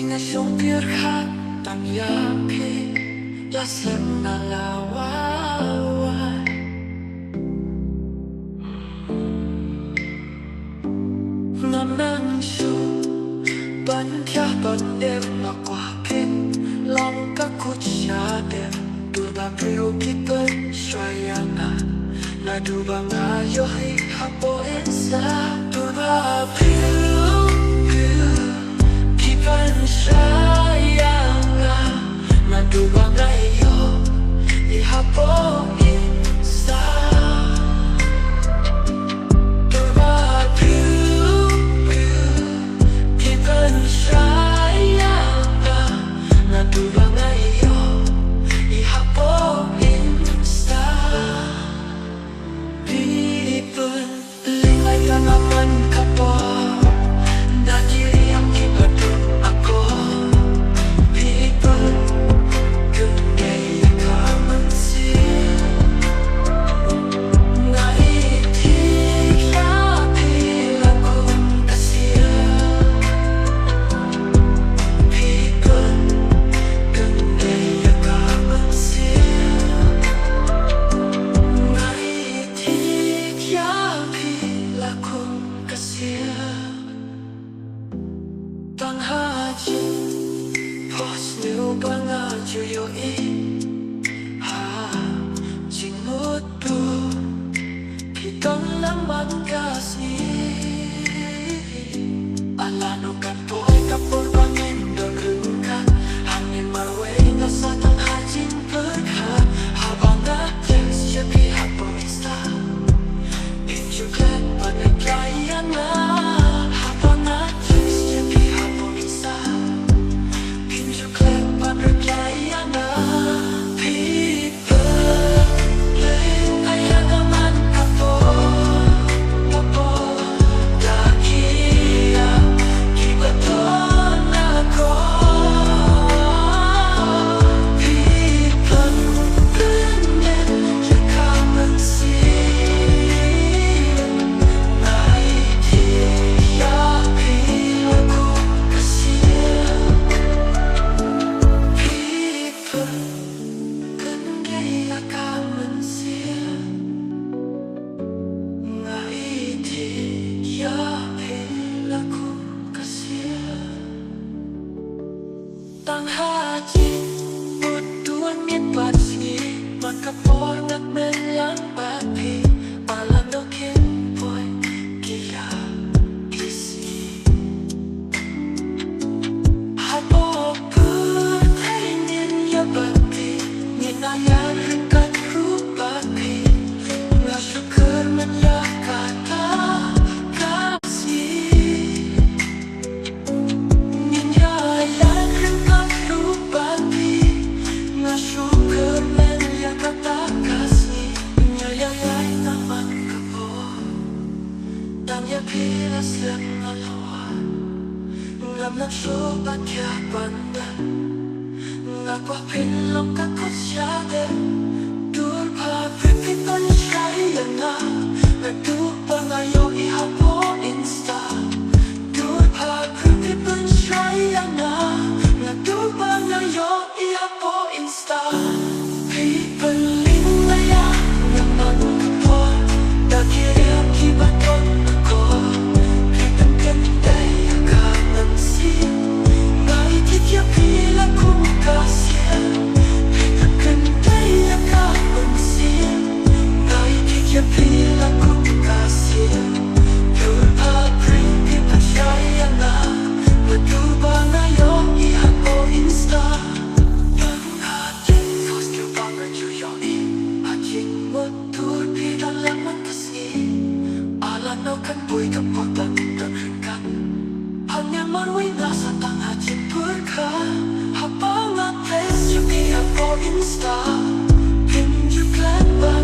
na siyang tangyaki lasang nalawaway Naman siya Banya bandem na kwapin Lang kakut siya dem Duba priukipan siya na Naduba ngayo ay hapoin sa Duba priukipan siya na Naduba ngayo ay hapoin sa Duba priukipan siya na Naduba ngayo ay hapoin sa People, lingay ka naman ka pa Nadiri ang kibadong ako People, kungay ka man siya Naitig lapil akong kasiya People, kungay ka man siya Naitig lapil akong kasiya Tanghaji Pos niyo ba nga juyoin Ha Jingut do Kitang laman kasi Alano kan po ay kapur pangin Dagrun ka Hangin marway na sa tanghajin perka Habang natin siya pihapong isa Injugat panagkaya na Habang natin siya pihapong isa Injugat panagkaya na People Kaya naman kapo Dakiya Kibaton ako People Ganyan Yakaman siya Naitiya Pila ko kasiya People Ganyan Yakaman siya Naitiya Pila ko kasiya Tanghaji Butuan miet patsi Makapornat melang papi Palanokin poy Kia isi Hapo putainin ya papi Ninayan ringkat rupapi Nga syukur man ya kata kasih Ninayan ringkat rupapi Nga syukur man ya kata kasih Nyayayay naman kapo Dan ya pilas lang alawa Ngam nagsubat ya pandan Nga kwa pinlong kakot siya din Dur pa pipipan siya na Nagdupa ngayon ihapo insta Dur pa pipipan siya na Nagdupa ngayon ihapo insta People linglaya naman kapo Dagiri ang kibaton ako Kitang kanday akaman siya Naitit ya pila kong kasya Kitang kanday akaman siya Naitit ya pila kong kasya Pure pa-bring pipa siya na Maduba ngayon ihapo insta Panghatin foster banger juyoin Hajing motor pila laman kasi Alanaw kan boy kaputan Dagrinkan Hanya marway nasa tanghajin perka Habang at presyo ihapo insta Pinjuklan ba